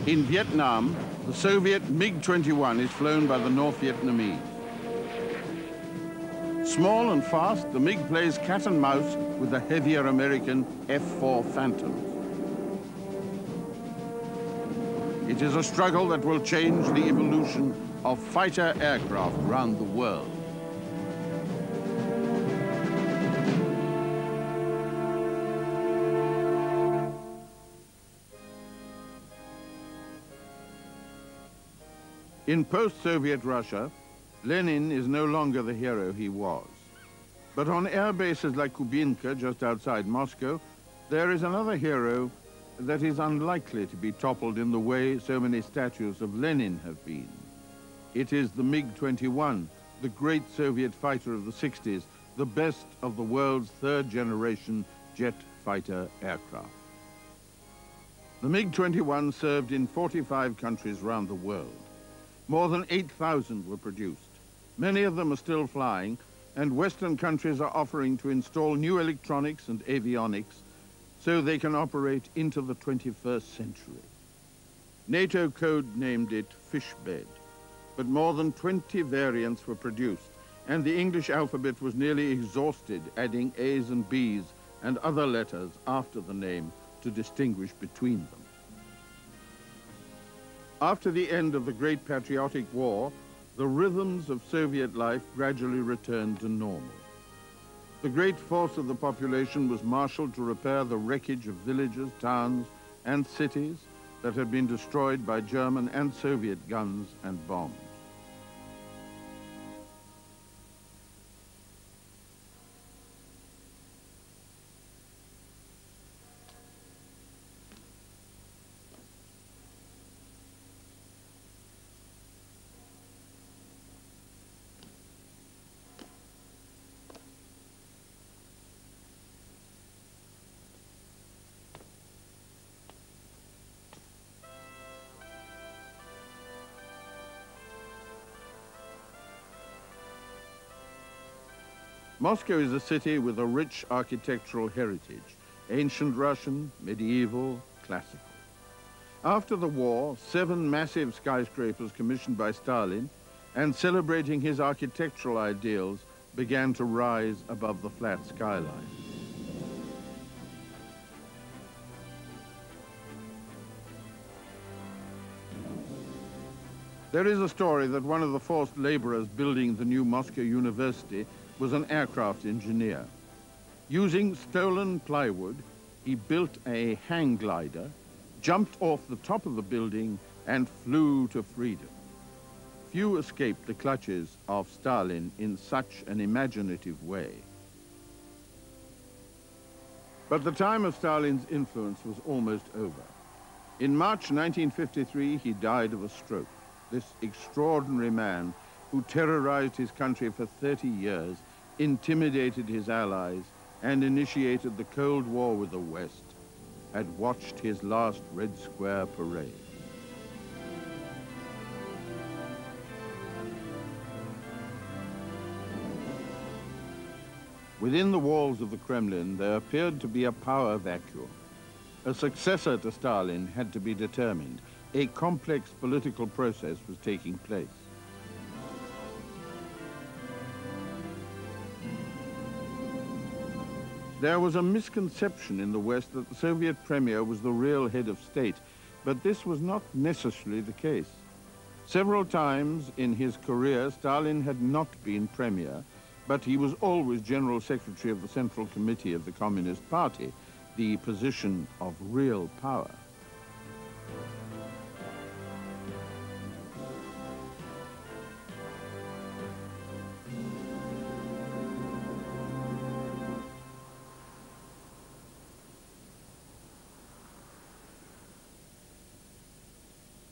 In Vietnam, the Soviet MiG-21 is flown by the North Vietnamese. Small and fast, the MiG plays cat and mouse with the heavier American F-4 Phantoms. It is a struggle that will change the evolution of fighter aircraft around the world. In post-Soviet Russia, Lenin is no longer the hero he was. But on air bases like Kubinka, just outside Moscow, there is another hero that is unlikely to be toppled in the way so many statues of Lenin have been. It is the MiG-21, the great Soviet fighter of the 60s, the best of the world's third-generation jet fighter aircraft. The MiG-21 served in 45 countries around the world. More than 8,000 were produced. Many of them are still flying, and Western countries are offering to install new electronics and avionics so they can operate into the 21st century. NATO code-named it Fishbed, but more than 20 variants were produced, and the English alphabet was nearly exhausted, adding A's and B's and other letters after the name to distinguish between them. After the end of the Great Patriotic War, the rhythms of Soviet life gradually returned to normal. The great force of the population was marshaled to repair the wreckage of villages, towns, and cities that had been destroyed by German and Soviet guns and bombs. Moscow is a city with a rich architectural heritage, ancient Russian, medieval, classical. After the war, 7 massive skyscrapers commissioned by Stalin and celebrating his architectural ideals began to rise above the flat skyline. There is a story that one of the forced laborers building the new Moscow University was an aircraft engineer. Using stolen plywood, he built a hang glider, jumped off the top of the building, and flew to freedom. Few escaped the clutches of Stalin in such an imaginative way. But the time of Stalin's influence was almost over. In March 1953, he died of a stroke. This extraordinary man, who terrorized his country for 30 years, intimidated his allies, and initiated the Cold War with the West, had watched his last Red Square parade. Within the walls of the Kremlin, there appeared to be a power vacuum. A successor to Stalin had to be determined. A complex political process was taking place. There was a misconception in the West that the Soviet premier was the real head of state, but this was not necessarily the case. Several times in his career, Stalin had not been premier, but he was always General Secretary of the Central Committee of the Communist Party, the position of real power.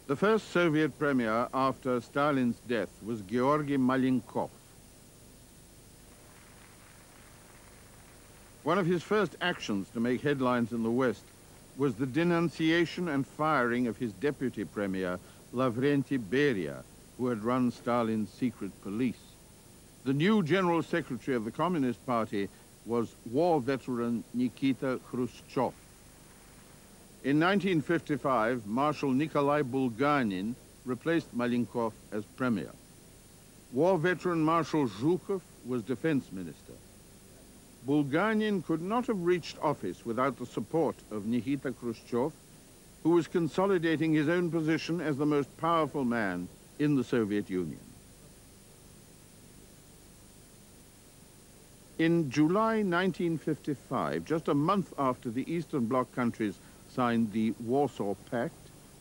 The first Soviet premier after Stalin's death was Georgy Malenkov. One of his first actions to make headlines in the West was the denunciation and firing of his deputy premier, Lavrentiy Beria, who had run Stalin's secret police. The new general secretary of the Communist Party was war veteran Nikita Khrushchev. In 1955, Marshal Nikolai Bulganin replaced Malenkov as premier. War veteran Marshal Zhukov was defense minister. Bulganin could not have reached office without the support of Nikita Khrushchev, who was consolidating his own position as the most powerful man in the Soviet Union. In July 1955, just a month after the Eastern Bloc countries signed the Warsaw Pact,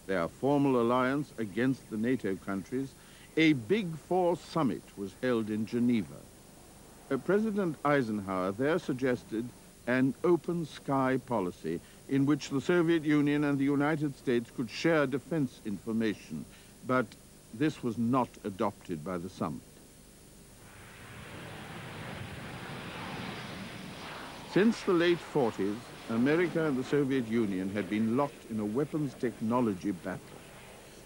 their formal alliance against the NATO countries, a Big Four summit was held in Geneva. President Eisenhower there suggested an open sky policy in which the Soviet Union and the United States could share defense information, but this was not adopted by the summit. Since the late 40s, America and the Soviet Union had been locked in a weapons technology battle.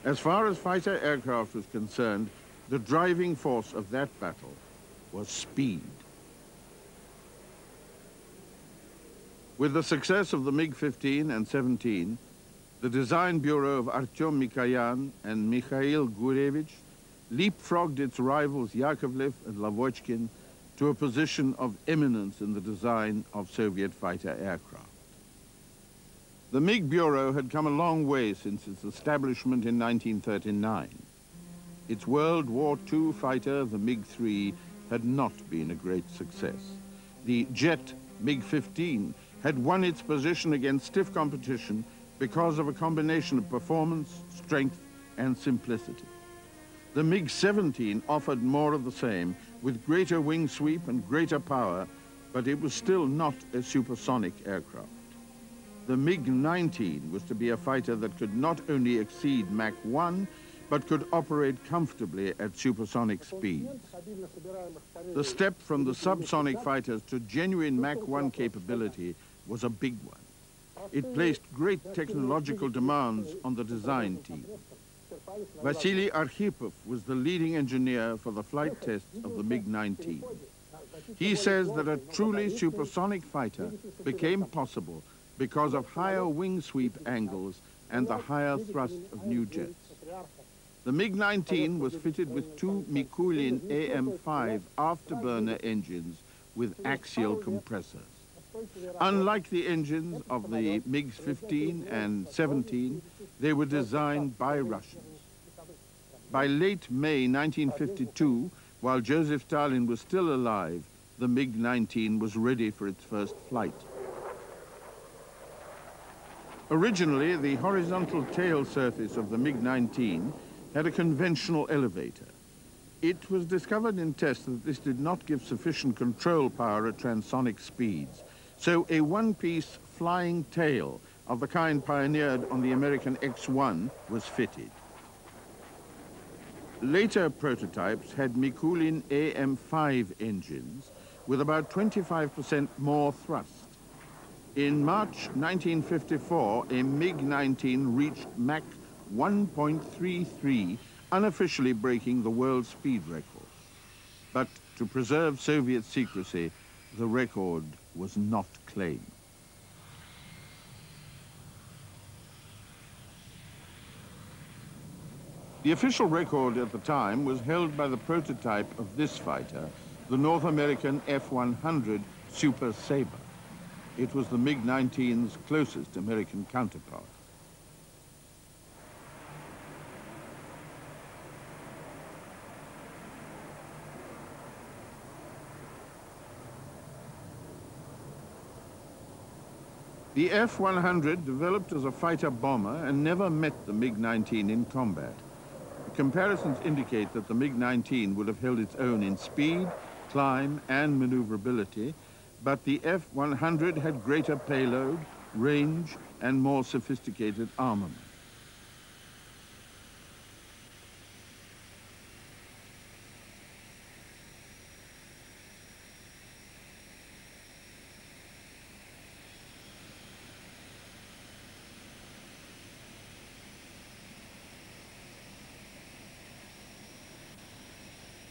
As far as fighter aircraft was concerned, the driving force of that battle was speed. With the success of the MiG-15 and 17, the design bureau of Artyom Mikoyan and Mikhail Gurevich leapfrogged its rivals Yakovlev and Lavochkin to a position of eminence in the design of Soviet fighter aircraft. The MiG Bureau had come a long way since its establishment in 1939. Its World War II fighter, the MiG-3, had not been a great success. The jet MiG-15 had won its position against stiff competition because of a combination of performance, strength, and simplicity. The MiG-17 offered more of the same, with greater wing sweep and greater power, but it was still not a supersonic aircraft. The MiG-19 was to be a fighter that could not only exceed Mach 1, but could operate comfortably at supersonic speeds. The step from the subsonic fighters to genuine Mach 1 capability was a big one. It placed great technological demands on the design team. Vasily Arkhipov was the leading engineer for the flight tests of the MiG-19. He says that a truly supersonic fighter became possible because of higher wing sweep angles and the higher thrust of new jets. The MiG-19 was fitted with two Mikulin AM-5 afterburner engines with axial compressors. Unlike the engines of the MiG-15 and 17, they were designed by Russians. By late May 1952, while Joseph Stalin was still alive, the MiG-19 was ready for its first flight. Originally, the horizontal tail surface of the MiG-19 had a conventional elevator. It was discovered in tests that this did not give sufficient control power at transonic speeds, so a one-piece flying tail of the kind pioneered on the American X-1 was fitted. Later prototypes had Mikulin AM-5 engines with about 25% more thrust. In March 1954, a MiG-19 reached Mach 1.33, unofficially breaking the world speed record. But to preserve Soviet secrecy, the record was not claimed. The official record at the time was held by the prototype of this fighter, the North American F-100 Super Sabre. It was the MiG-19's closest American counterpart. The F-100 developed as a fighter bomber and never met the MiG-19 in combat. Comparisons indicate that the MiG-19 would have held its own in speed, climb, and maneuverability, but the F-100 had greater payload, range, and more sophisticated armament.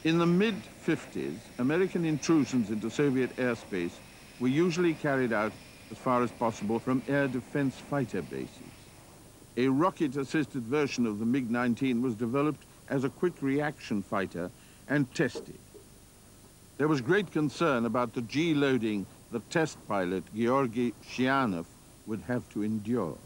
In the mid-50s, American intrusions into Soviet airspace were usually carried out as far as possible from air defense fighter bases. A rocket-assisted version of the MiG-19 was developed as a quick reaction fighter and tested. There was great concern about the G-loading the test pilot, Georgy Shianov, would have to endure.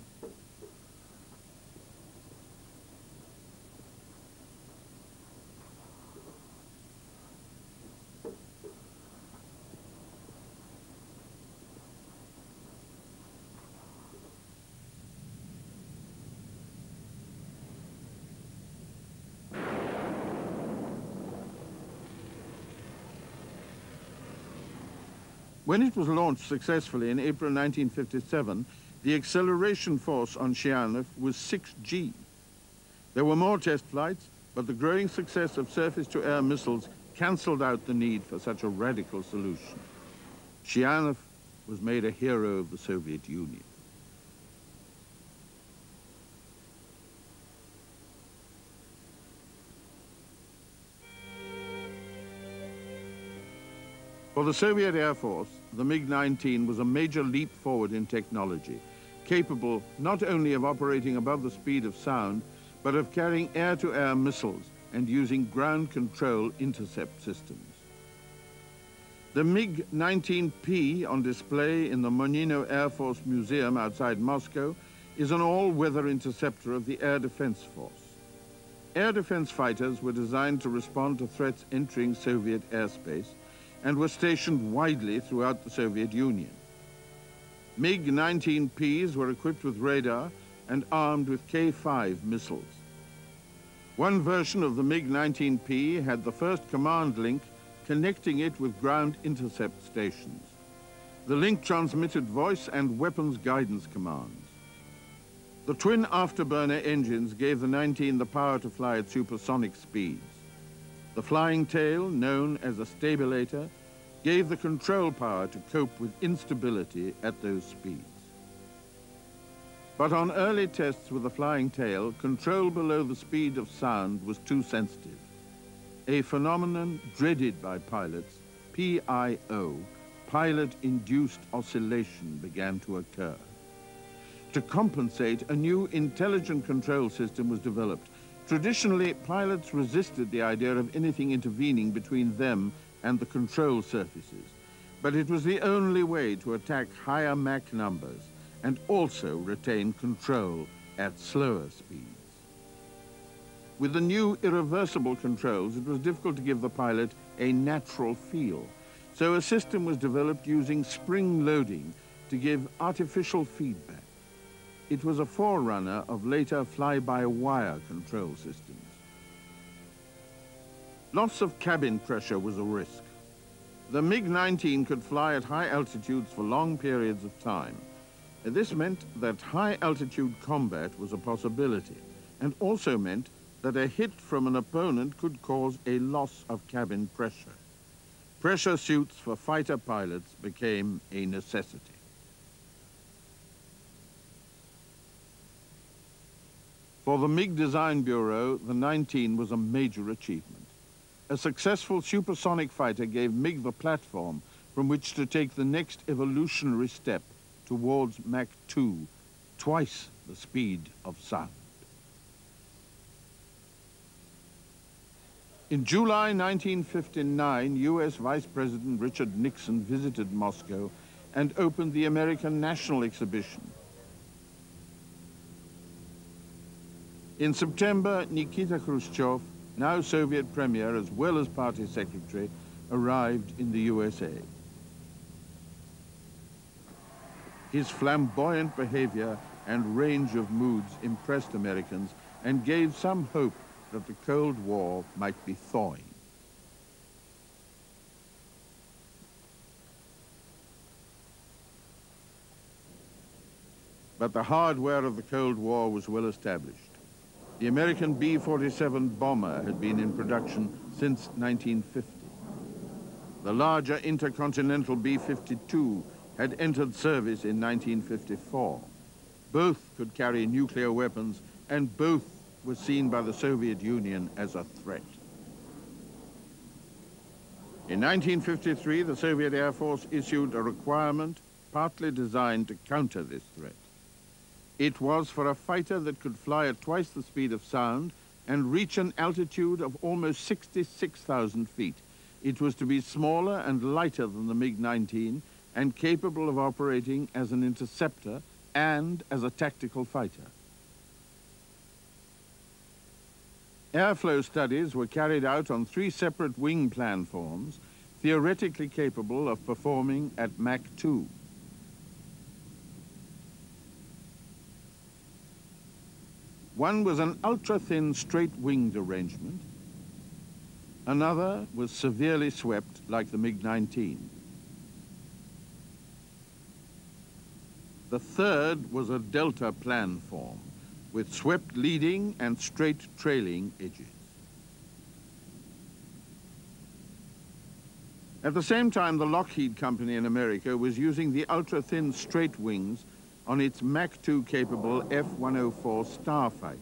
When it was launched successfully in April 1957, the acceleration force on Shianov was 6G. There were more test flights, but the growing success of surface-to-air missiles cancelled out the need for such a radical solution. Shianov was made a hero of the Soviet Union. For the Soviet Air Force, the MiG-19 was a major leap forward in technology, capable not only of operating above the speed of sound, but of carrying air-to-air missiles and using ground control intercept systems. The MiG-19P on display in the Monino Air Force Museum outside Moscow is an all-weather interceptor of the Air Defense Force. Air defense fighters were designed to respond to threats entering Soviet airspace and were stationed widely throughout the Soviet Union. MiG-19Ps were equipped with radar and armed with K-5 missiles. One version of the MiG-19P had the first command link connecting it with ground intercept stations. The link transmitted voice and weapons guidance commands. The twin afterburner engines gave the 19 the power to fly at supersonic speeds. The flying tail, known as a stabilator, gave the control power to cope with instability at those speeds. But on early tests with the flying tail, control below the speed of sound was too sensitive. A phenomenon dreaded by pilots, PIO, pilot-induced oscillation, began to occur. To compensate, a new intelligent control system was developed. Traditionally, pilots resisted the idea of anything intervening between them and the control surfaces, but it was the only way to attack higher Mach numbers and also retain control at slower speeds. With the new irreversible controls, it was difficult to give the pilot a natural feel, so a system was developed using spring loading to give artificial feedback. It was a forerunner of later fly-by-wire control systems. Loss of cabin pressure was a risk. The MiG-19 could fly at high altitudes for long periods of time. This meant that high-altitude combat was a possibility, and also meant that a hit from an opponent could cause a loss of cabin pressure. Pressure suits for fighter pilots became a necessity. For the MiG Design Bureau, the 19 was a major achievement. A successful supersonic fighter gave MiG the platform from which to take the next evolutionary step towards Mach 2, twice the speed of sound. In July 1959, US Vice President Richard Nixon visited Moscow and opened the American National Exhibition. In September, Nikita Khrushchev, now Soviet Premier as well as Party Secretary, arrived in the USA. His flamboyant behavior and range of moods impressed Americans and gave some hope that the Cold War might be thawing. But the hardware of the Cold War was well established. The American B-47 bomber had been in production since 1950. The larger intercontinental B-52 had entered service in 1954. Both could carry nuclear weapons, and both were seen by the Soviet Union as a threat. In 1953, the Soviet Air Force issued a requirement partly designed to counter this threat. It was for a fighter that could fly at twice the speed of sound and reach an altitude of almost 66,000 feet. It was to be smaller and lighter than the MiG-19 and capable of operating as an interceptor and as a tactical fighter. Airflow studies were carried out on 3 separate wing planforms, theoretically capable of performing at Mach 2. One was an ultra-thin straight-winged arrangement. Another was severely swept like the MiG-19. The third was a delta planform with swept leading and straight trailing edges. At the same time, the Lockheed Company in America was using the ultra-thin straight wings on its Mach 2 capable F-104 Starfighter.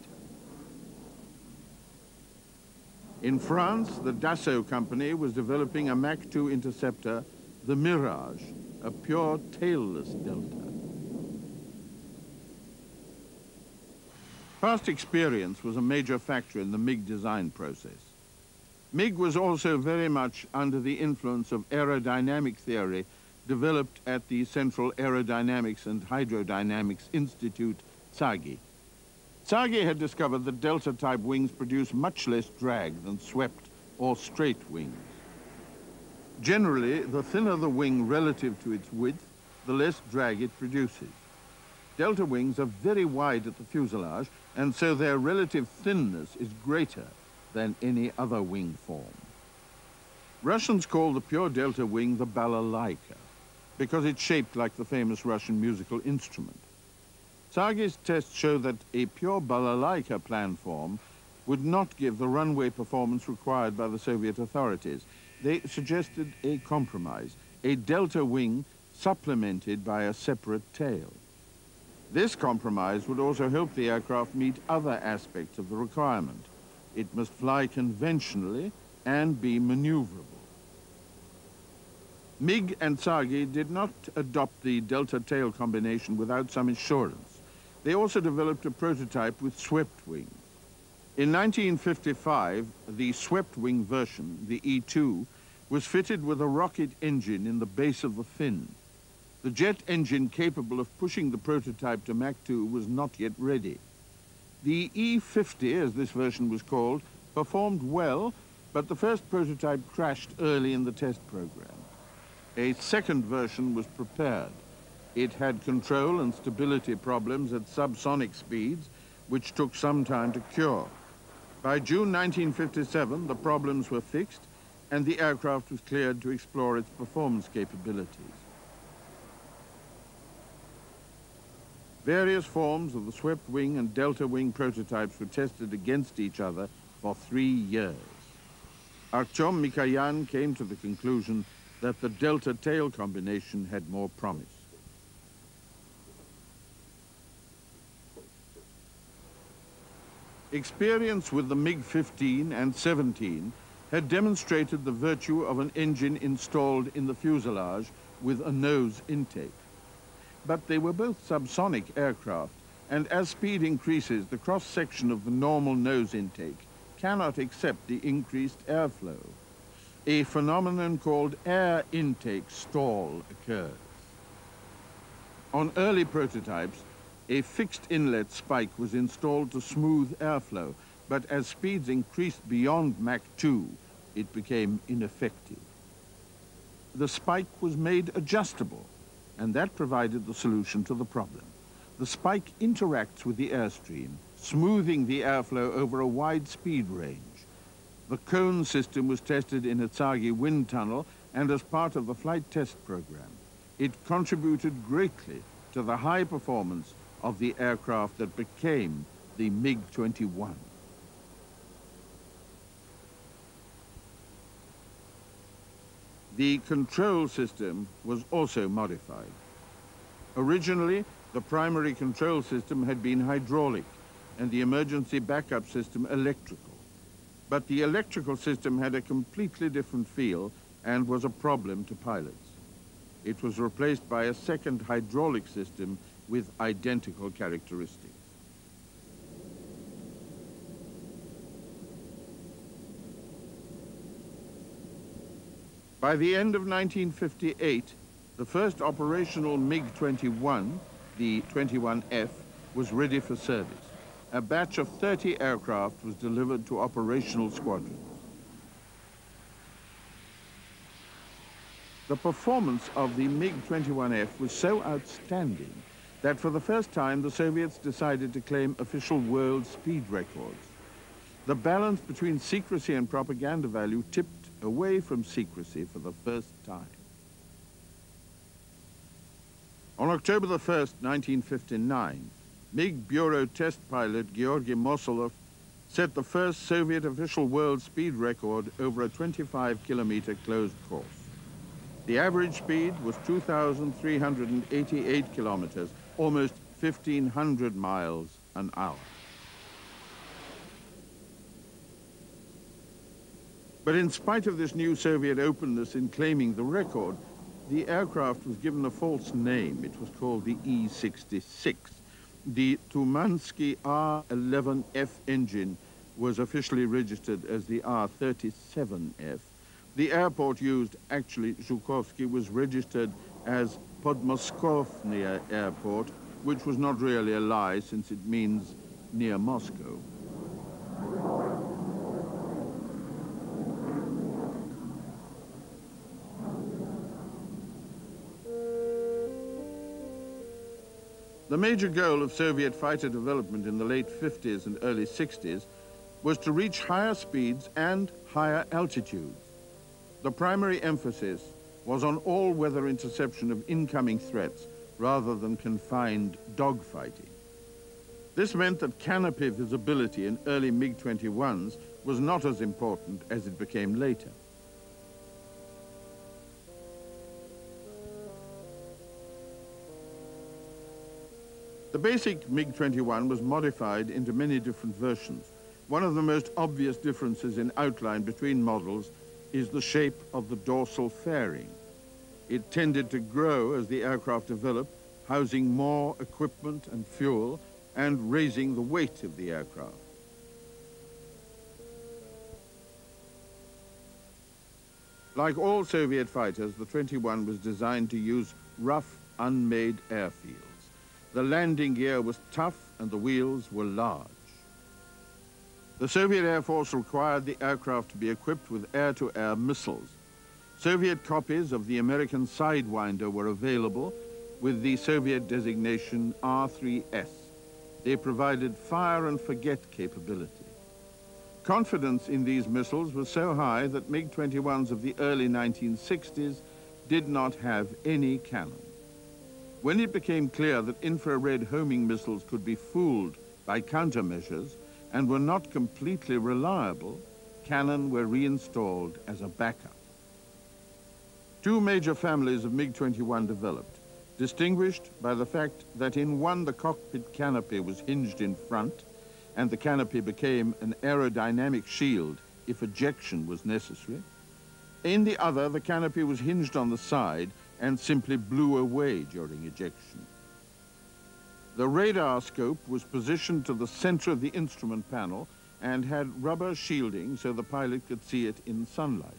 In France, the Dassault Company was developing a Mach 2 interceptor, the Mirage, a pure tailless delta. Past experience was a major factor in the MiG design process. MiG was also very much under the influence of aerodynamic theory developed at the Central Aerodynamics and Hydrodynamics Institute, TSAGI. TSAGI had discovered that delta-type wings produce much less drag than swept or straight wings. Generally, the thinner the wing relative to its width, the less drag it produces. Delta wings are very wide at the fuselage, and so their relative thinness is greater than any other wing form. Russians call the pure delta wing the balalaika, because it's shaped like the famous Russian musical instrument. TSAGI's tests show that a pure balalaika planform would not give the runway performance required by the Soviet authorities. They suggested a compromise, a delta wing supplemented by a separate tail. This compromise would also help the aircraft meet other aspects of the requirement. It must fly conventionally and be maneuverable. MiG and TSAGI did not adopt the delta-tail combination without some assurance. They also developed a prototype with swept wings. In 1955, the swept wing version, the E-2, was fitted with a rocket engine in the base of the fin. The jet engine capable of pushing the prototype to Mach 2 was not yet ready. The E-50, as this version was called, performed well, but the first prototype crashed early in the test program. A second version was prepared. It had control and stability problems at subsonic speeds, which took some time to cure. By June 1957, the problems were fixed, and the aircraft was cleared to explore its performance capabilities. Various forms of the swept wing and delta wing prototypes were tested against each other for 3 years. Artyom Mikoyan came to the conclusion that the delta-tail combination had more promise. Experience with the MiG-15 and 17 had demonstrated the virtue of an engine installed in the fuselage with a nose intake. But they were both subsonic aircraft, and as speed increases, the cross-section of the normal nose intake cannot accept the increased airflow. A phenomenon called air intake stall occurs. On early prototypes, a fixed inlet spike was installed to smooth airflow, but as speeds increased beyond Mach 2, it became ineffective. The spike was made adjustable, and that provided the solution to the problem. The spike interacts with the airstream, smoothing the airflow over a wide speed range. The cone system was tested in a TSAGI wind tunnel and as part of the flight test program. It contributed greatly to the high performance of the aircraft that became the MiG-21. The control system was also modified. Originally, the primary control system had been hydraulic and the emergency backup system electrical. But the electrical system had a completely different feel and was a problem to pilots. It was replaced by a second hydraulic system with identical characteristics. By the end of 1958, the first operational MiG-21, the 21F, was ready for service. A batch of 30 aircraft was delivered to operational squadrons. The performance of the MiG-21F was so outstanding that for the first time the Soviets decided to claim official world speed records. The balance between secrecy and propaganda value tipped away from secrecy for the first time. On October the 1st, 1959, MiG Bureau test pilot Georgy Mosolov set the first Soviet official world speed record over a 25-kilometer closed course. The average speed was 2,388 kilometers, almost 1,500 miles an hour. But in spite of this new Soviet openness in claiming the record, the aircraft was given a false name. It was called the E-66. The Tumansky R-11F engine was officially registered as the R-37F. The airport used, actually, Zhukovsky, was registered as Podmoskovnaya Airport, which was not really a lie since it means near Moscow. The major goal of Soviet fighter development in the late 50s and early 60s was to reach higher speeds and higher altitudes. The primary emphasis was on all-weather interception of incoming threats rather than confined dogfighting. This meant that canopy visibility in early MiG-21s was not as important as it became later. The basic MiG-21 was modified into many different versions. One of the most obvious differences in outline between models is the shape of the dorsal fairing. It tended to grow as the aircraft developed, housing more equipment and fuel and raising the weight of the aircraft. Like all Soviet fighters, the 21 was designed to use rough, unmade airfields. The landing gear was tough and the wheels were large. The Soviet Air Force required the aircraft to be equipped with air-to-air missiles. Soviet copies of the American Sidewinder were available with the Soviet designation R-3S. They provided fire-and-forget capability. Confidence in these missiles was so high that MiG-21s of the early 1960s did not have any cannon. When it became clear that infrared homing missiles could be fooled by countermeasures and were not completely reliable, cannon were reinstalled as a backup. Two major families of MiG-21 developed, distinguished by the fact that in one the cockpit canopy was hinged in front and the canopy became an aerodynamic shield if ejection was necessary. In the other, the canopy was hinged on the side and simply blew away during ejection. The radar scope was positioned to the center of the instrument panel and had rubber shielding so the pilot could see it in sunlight.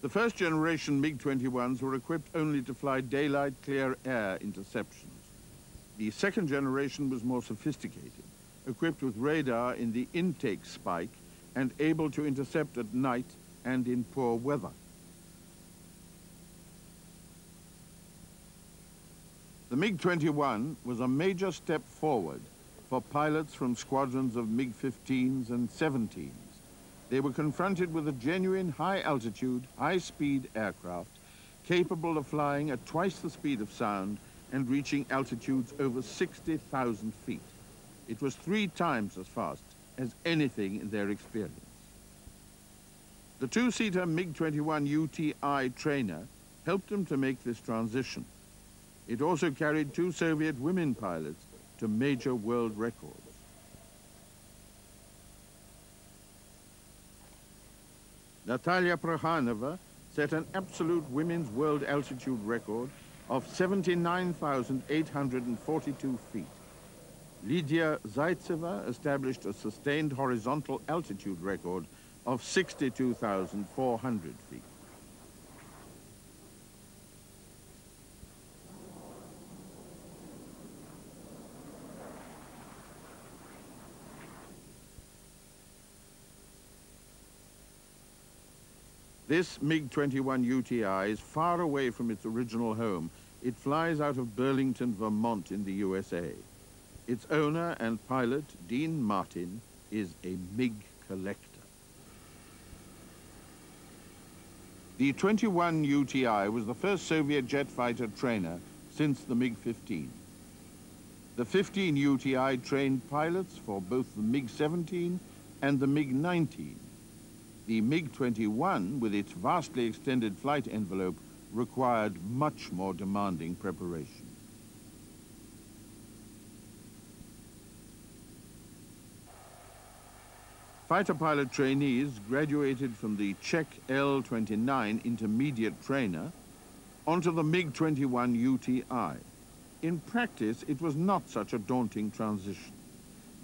The first generation MiG-21s were equipped only to fly daylight clear air interceptions. The second generation was more sophisticated, equipped with radar in the intake spike and able to intercept at night and in poor weather. The MiG-21 was a major step forward for pilots from squadrons of MiG-15s and 17s. They were confronted with a genuine high-altitude, high-speed aircraft capable of flying at twice the speed of sound and reaching altitudes over 60,000 feet. It was 3 times as fast as anything in their experience. The two-seater MiG-21 UTI trainer helped them to make this transition. It also carried 2 Soviet women pilots to major world records. Natalia Prokhanova set an absolute women's world altitude record of 79,842 feet. Lydia Zaitseva established a sustained horizontal altitude record of 62,400 feet. This MiG-21 UTI is far away from its original home. It flies out of Burlington, Vermont in the USA. Its owner and pilot, Dean Martin, is a MiG collector. The 21 UTI was the first Soviet jet fighter trainer since the MiG-15. The 15 UTI trained pilots for both the MiG-17 and the MiG-19. The MiG-21, with its vastly extended flight envelope, required much more demanding preparation. Fighter pilot trainees graduated from the Czech L-29 intermediate trainer onto the MiG-21 UTI. In practice, it was not such a daunting transition.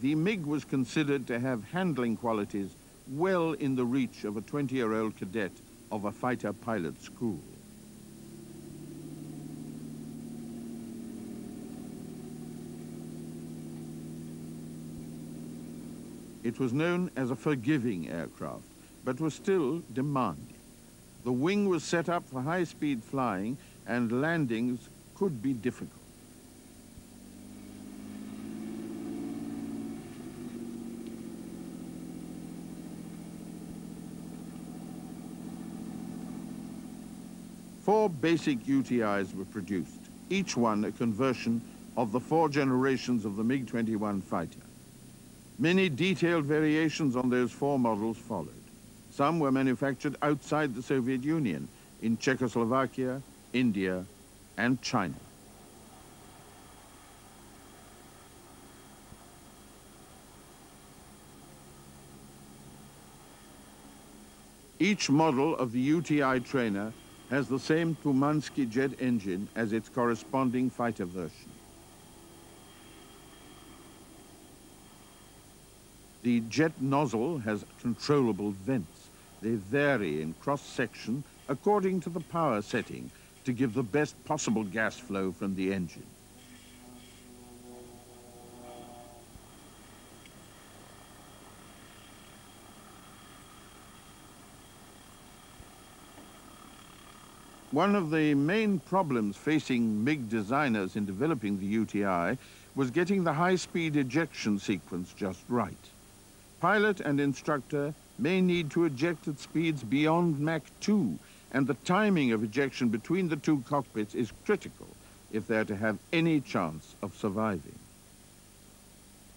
The MiG was considered to have handling qualities well in the reach of a 20-year-old cadet of a fighter pilot school. It was known as a forgiving aircraft, but was still demanding. The wing was set up for high-speed flying, and landings could be difficult. Four basic UTIs were produced, each one a conversion of the 4 generations of the MiG-21 fighter. Many detailed variations on those 4 models followed. Some were manufactured outside the Soviet Union, in Czechoslovakia, India, and China. Each model of the UTI trainer has the same Tumansky jet engine as its corresponding fighter version. The jet nozzle has controllable vents. They vary in cross-section according to the power setting to give the best possible gas flow from the engine. One of the main problems facing MiG designers in developing the UTI was getting the high-speed ejection sequence just right. Pilot and instructor may need to eject at speeds beyond Mach 2, and the timing of ejection between the 2 cockpits is critical if they're to have any chance of surviving.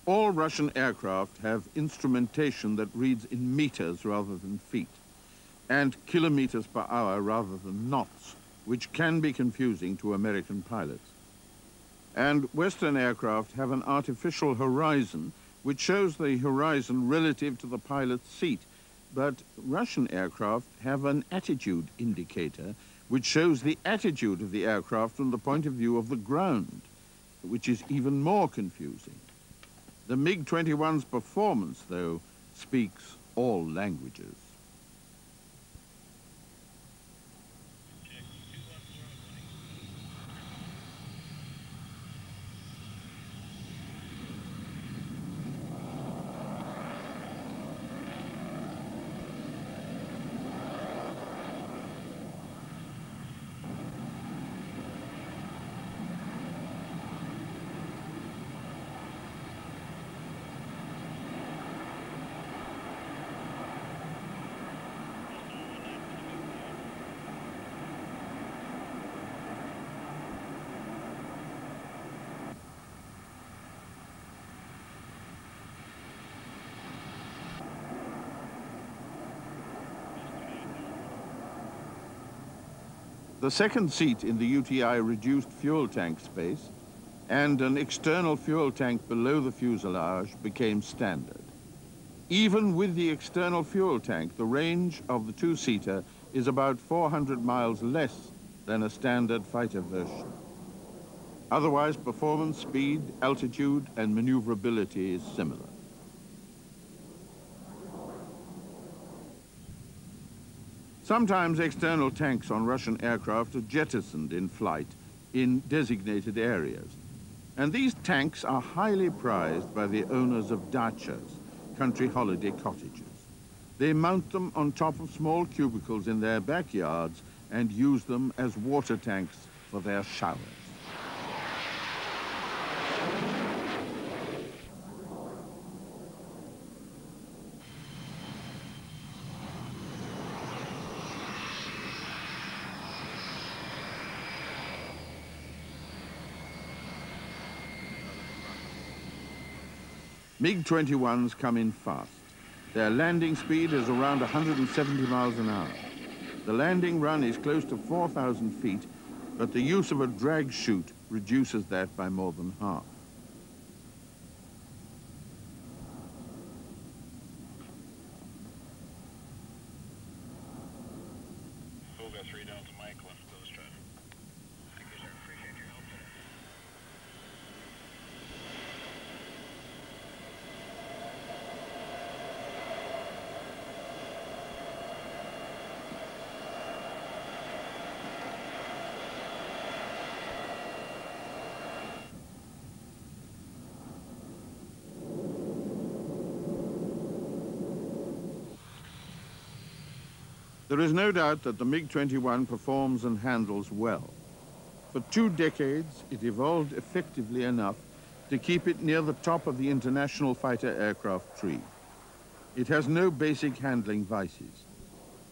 All Russian aircraft have instrumentation that reads in meters rather than feet, and kilometers per hour rather than knots, which can be confusing to American pilots. And Western aircraft have an artificial horizon which shows the horizon relative to the pilot's seat, but Russian aircraft have an attitude indicator which shows the attitude of the aircraft from the point of view of the ground, which is even more confusing. The MiG-21's performance, though, speaks all languages. The second seat in the UTI reduced fuel tank space, and an external fuel tank below the fuselage became standard. Even with the external fuel tank, the range of the 2-seater is about 400 miles less than a standard fighter version. Otherwise, performance, speed, altitude, and maneuverability is similar. Sometimes external tanks on Russian aircraft are jettisoned in flight in designated areas. And these tanks are highly prized by the owners of dachas, country holiday cottages. They mount them on top of small cubicles in their backyards and use them as water tanks for their showers. MiG-21s come in fast. Their landing speed is around 170 miles an hour. The landing run is close to 4,000 feet, but the use of a drag chute reduces that by more than half. Volga 3 Delta Mike, left close traffic. Thank you, sir. Appreciate your help today. There is no doubt that the MiG-21 performs and handles well. For 2 decades, it evolved effectively enough to keep it near the top of the international fighter aircraft tree. It has no basic handling vices.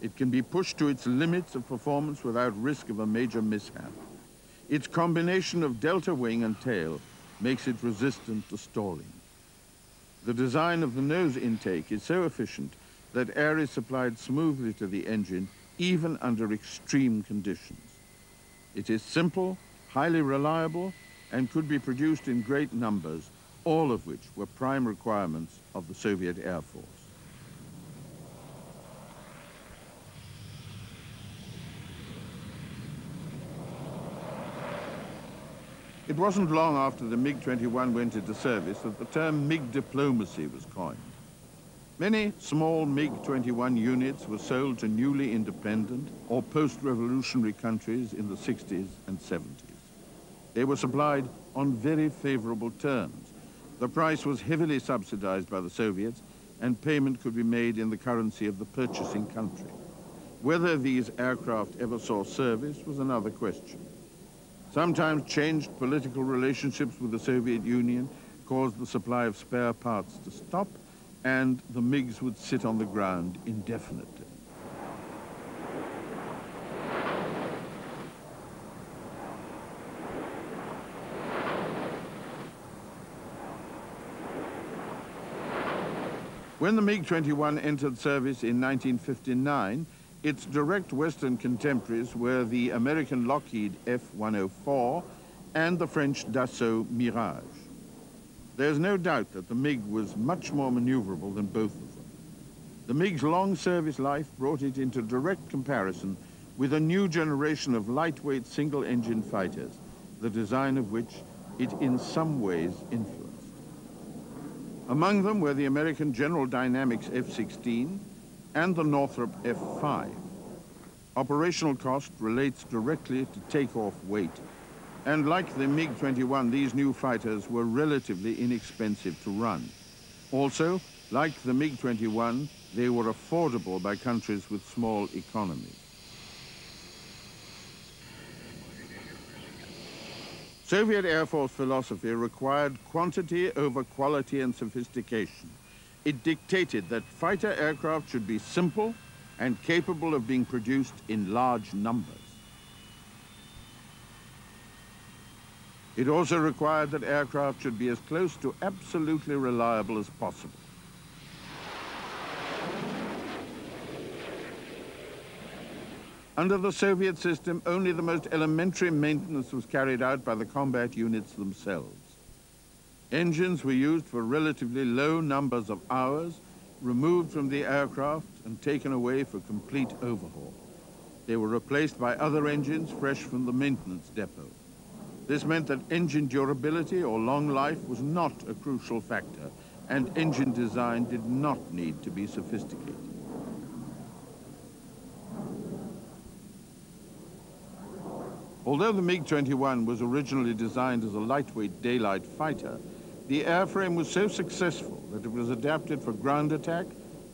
It can be pushed to its limits of performance without risk of a major mishap. Its combination of delta wing and tail makes it resistant to stalling. The design of the nose intake is so efficient that air is supplied smoothly to the engine, even under extreme conditions. It is simple, highly reliable, and could be produced in great numbers, all of which were prime requirements of the Soviet Air Force. It wasn't long after the MiG-21 went into service that the term MiG diplomacy was coined. Many small MiG-21 units were sold to newly independent or post-revolutionary countries in the 60s and 70s. They were supplied on very favorable terms. The price was heavily subsidized by the Soviets, and payment could be made in the currency of the purchasing country. Whether these aircraft ever saw service was another question. Sometimes changed political relationships with the Soviet Union caused the supply of spare parts to stop, and the MiGs would sit on the ground indefinitely. When the MiG-21 entered service in 1959, its direct Western contemporaries were the American Lockheed F-104 and the French Dassault Mirage. There's no doubt that the MiG was much more maneuverable than both of them. The MiG's long service life brought it into direct comparison with a new generation of lightweight single-engine fighters, the design of which it in some ways influenced. Among them were the American General Dynamics F-16 and the Northrop F-5. Operational cost relates directly to takeoff weight, and like the MiG-21, these new fighters were relatively inexpensive to run. Also, like the MiG-21, they were affordable by countries with small economies. Soviet Air Force philosophy required quantity over quality and sophistication. It dictated that fighter aircraft should be simple and capable of being produced in large numbers. It also required that aircraft should be as close to absolutely reliable as possible. Under the Soviet system, only the most elementary maintenance was carried out by the combat units themselves. Engines were used for relatively low numbers of hours, removed from the aircraft and taken away for complete overhaul. They were replaced by other engines fresh from the maintenance depot. This meant that engine durability or long life was not a crucial factor, and engine design did not need to be sophisticated. Although the MiG-21 was originally designed as a lightweight daylight fighter, the airframe was so successful that it was adapted for ground attack,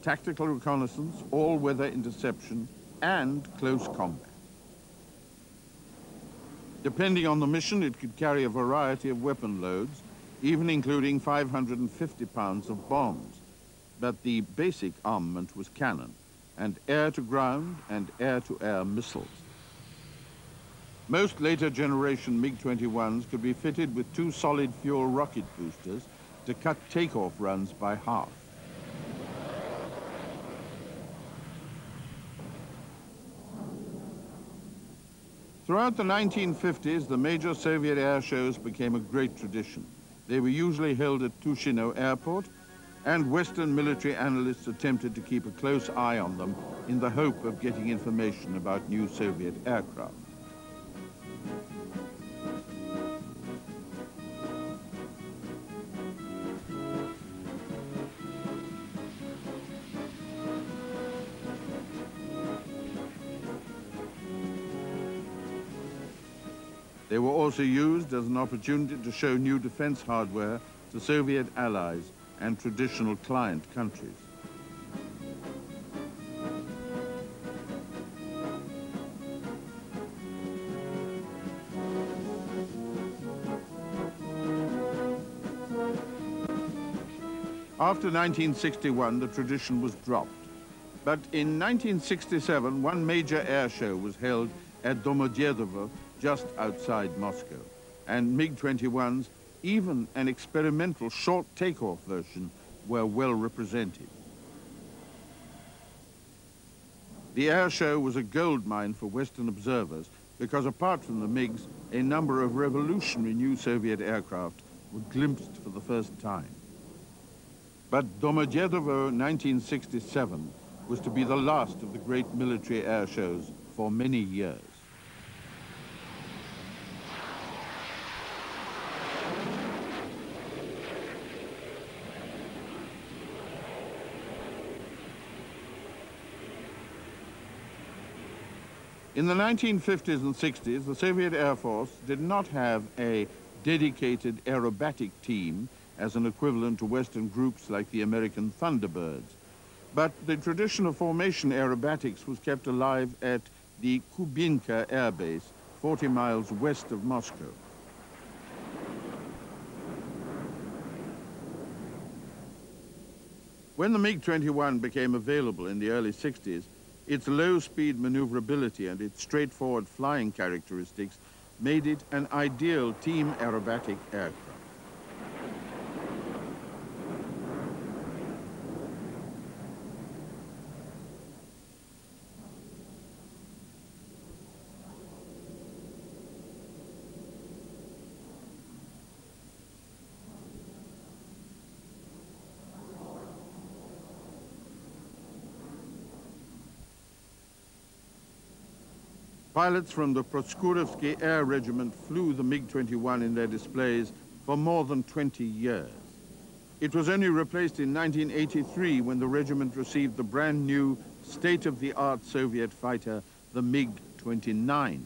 tactical reconnaissance, all-weather interception, and close combat. Depending on the mission, it could carry a variety of weapon loads, even including 550 pounds of bombs. But the basic armament was cannon, and air-to-ground and air-to-air missiles. Most later generation MiG-21s could be fitted with 2 solid fuel rocket boosters to cut takeoff runs by half. Throughout the 1950s, the major Soviet air shows became a great tradition. They were usually held at Tushino Airport, and Western military analysts attempted to keep a close eye on them in the hope of getting information about new Soviet aircraft. They were also used as an opportunity to show new defense hardware to Soviet allies and traditional client countries. After 1961, the tradition was dropped. But in 1967, one major air show was held at Domodedovo, just outside Moscow, and MiG-21s, even an experimental short takeoff version, were well represented. The air show was a goldmine for Western observers because apart from the MiGs, a number of revolutionary new Soviet aircraft were glimpsed for the first time. But Domodedovo 1967 was to be the last of the great military air shows for many years. In the 1950s and 60s, the Soviet Air Force did not have a dedicated aerobatic team as an equivalent to Western groups like the American Thunderbirds. But the tradition of formation aerobatics was kept alive at the Kubinka Air Base, 40 miles west of Moscow. When the MiG-21 became available in the early 60s, its low-speed maneuverability and its straightforward flying characteristics made it an ideal team aerobatic aircraft. Pilots from the Proskourovsky Air Regiment flew the MiG-21 in their displays for more than 20 years. It was only replaced in 1983 when the regiment received the brand new state-of-the-art Soviet fighter, the MiG-29.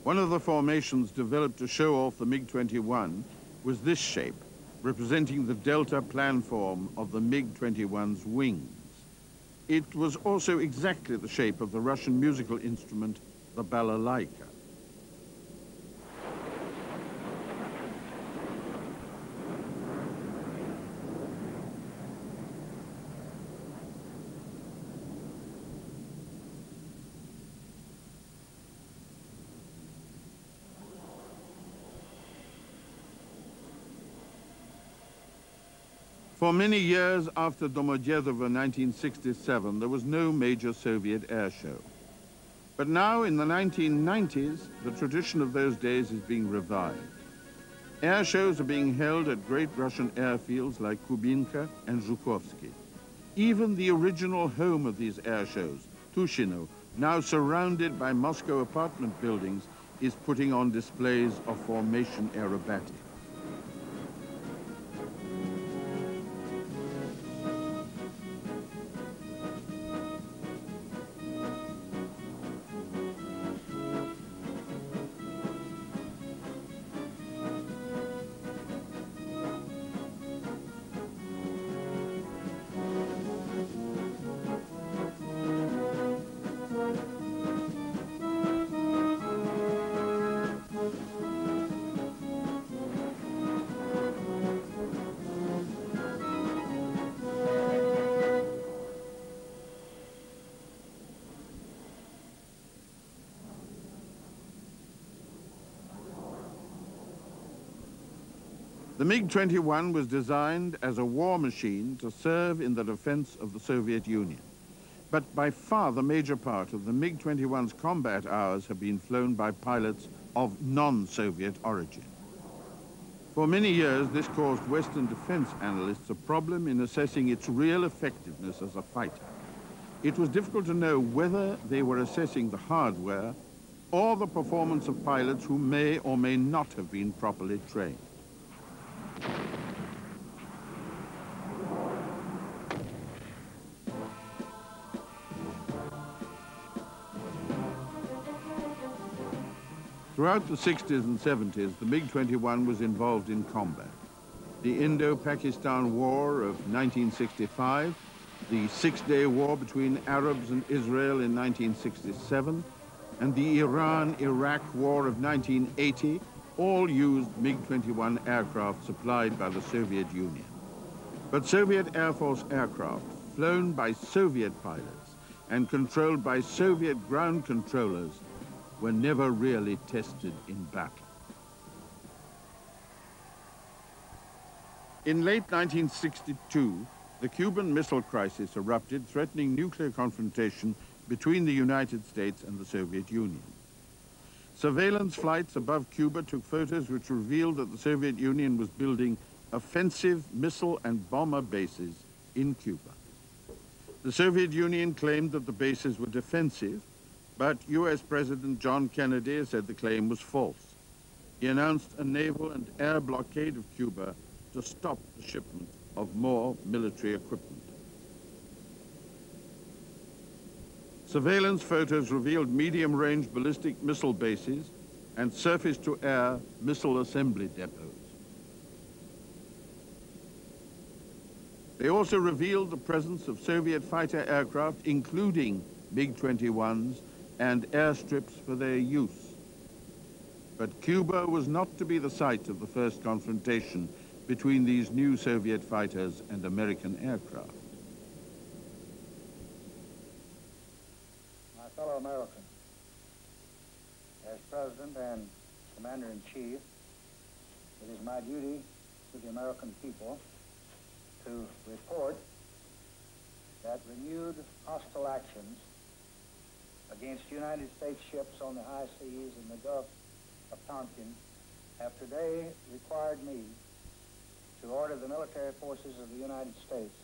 One of the formations developed to show off the MiG-21 was this shape, representing the delta planform of the MiG-21's wings. It was also exactly the shape of the Russian musical instrument, the balalaika. For many years after Domodedovo 1967, there was no major Soviet air show. But now, in the 1990s, the tradition of those days is being revived. Air shows are being held at great Russian airfields like Kubinka and Zhukovsky. Even the original home of these air shows, Tushino, now surrounded by Moscow apartment buildings, is putting on displays of formation aerobatics. The MiG-21 was designed as a war machine to serve in the defense of the Soviet Union. But by far the major part of the MiG-21's combat hours have been flown by pilots of non-Soviet origin. For many years, this caused Western defense analysts a problem in assessing its real effectiveness as a fighter. It was difficult to know whether they were assessing the hardware or the performance of pilots who may or may not have been properly trained. Throughout the 60s and 70s, the MiG-21 was involved in combat. The Indo-Pakistan War of 1965, the Six-Day War between Arabs and Israel in 1967, and the Iran-Iraq War of 1980 all used MiG-21 aircraft supplied by the Soviet Union. But Soviet Air Force aircraft, flown by Soviet pilots and controlled by Soviet ground controllers, were never really tested in battle. In late 1962, the Cuban Missile Crisis erupted, threatening nuclear confrontation between the United States and the Soviet Union. Surveillance flights above Cuba took photos which revealed that the Soviet Union was building offensive missile and bomber bases in Cuba. The Soviet Union claimed that the bases were defensive, but US President John Kennedy said the claim was false. He announced a naval and air blockade of Cuba to stop the shipment of more military equipment. Surveillance photos revealed medium-range ballistic missile bases and surface-to-air missile assembly depots. They also revealed the presence of Soviet fighter aircraft, including MiG-21s, and airstrips for their use. But Cuba was not to be the site of the first confrontation between these new Soviet fighters and American aircraft. My fellow Americans, as President and Commander-in-Chief, it is my duty to the American people to report that renewed hostile actions against United States ships on the high seas in the Gulf of Tonkin have today required me to order the military forces of the United States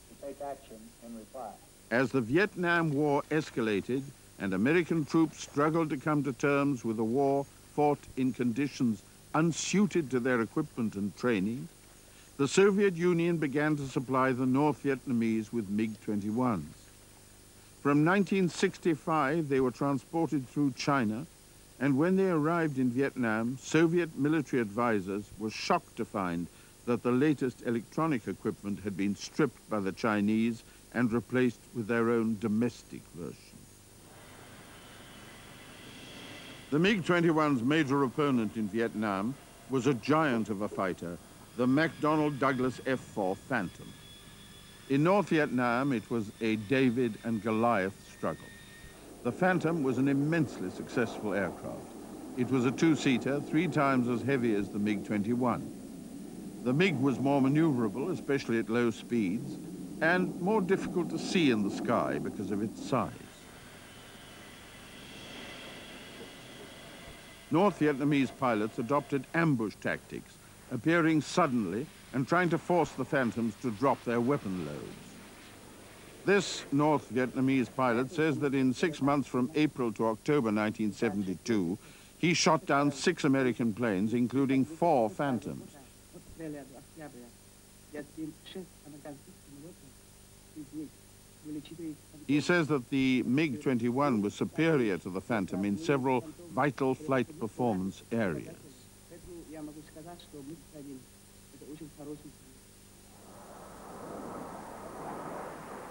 to take action in reply. As the Vietnam War escalated and American troops struggled to come to terms with a war fought in conditions unsuited to their equipment and training, the Soviet Union began to supply the North Vietnamese with MiG-21s. From 1965, they were transported through China And when they arrived in Vietnam, Soviet military advisors were shocked to find that the latest electronic equipment had been stripped by the Chinese and replaced with their own domestic version. The MiG-21's major opponent in Vietnam was a giant of a fighter, the McDonnell Douglas F-4 Phantom. In North Vietnam, it was a David and Goliath struggle. The Phantom was an immensely successful aircraft. It was a two-seater, 3 times as heavy as the MiG-21. The MiG was more maneuverable, especially at low speeds, and more difficult to see in the sky because of its size. North Vietnamese pilots adopted ambush tactics, appearing suddenly and trying to force the Phantoms to drop their weapon loads. This North Vietnamese pilot says that in 6 months from April to October 1972, he shot down 6 American planes, including 4 Phantoms. He says that the MiG-21 was superior to the Phantom in several vital flight performance areas.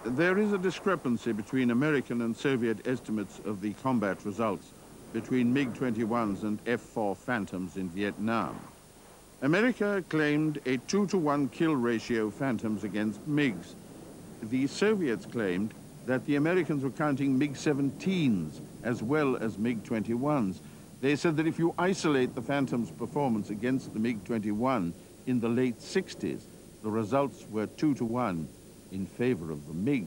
There is a discrepancy between American and Soviet estimates of the combat results between MiG-21s and F-4 Phantoms in Vietnam. America claimed a 2-to-1 kill ratio Phantoms against MiGs. The Soviets claimed that the Americans were counting MiG-17s as well as MiG-21s. They said that if you isolate the Phantom's performance against the MiG-21 in the late 60s, the results were 2-to-1 in favor of the MiG.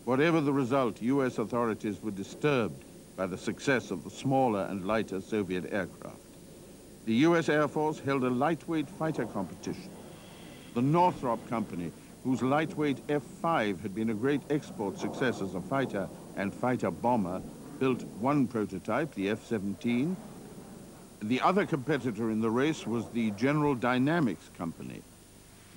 Whatever the result, US authorities were disturbed by the success of the smaller and lighter Soviet aircraft. The US Air Force held a lightweight fighter competition. The Northrop Company, whose lightweight F-5 had been a great export success as a fighter and fighter bomber, built one prototype, the F-17. The other competitor in the race was the General Dynamics Company.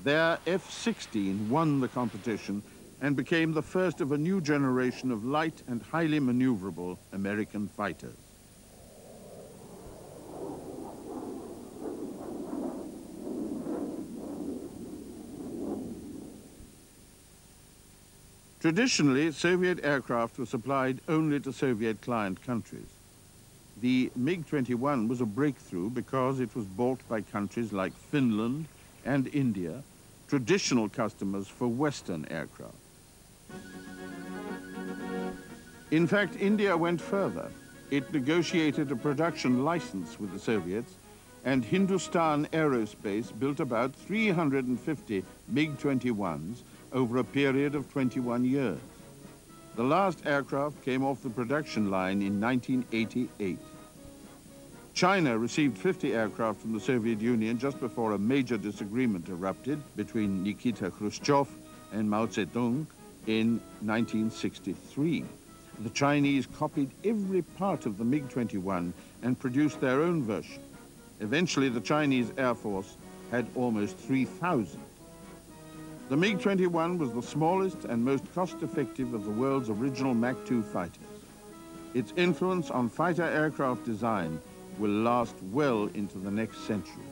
Their F-16 won the competition and became the first of a new generation of light and highly maneuverable American fighters. Traditionally, Soviet aircraft were supplied only to Soviet client countries. The MiG-21 was a breakthrough because it was bought by countries like Finland and India, traditional customers for Western aircraft. In fact, India went further. It negotiated a production license with the Soviets, and Hindustan Aerospace built about 350 MiG-21s over a period of 21 years. The last aircraft came off the production line in 1988. China received 50 aircraft from the Soviet Union just before a major disagreement erupted between Nikita Khrushchev and Mao Zedong in 1963. The Chinese copied every part of the MiG-21 and produced their own version. Eventually, the Chinese Air Force had almost 3,000. The MiG-21 was the smallest and most cost-effective of the world's original Mach 2 fighters. Its influence on fighter aircraft design will last well into the next century.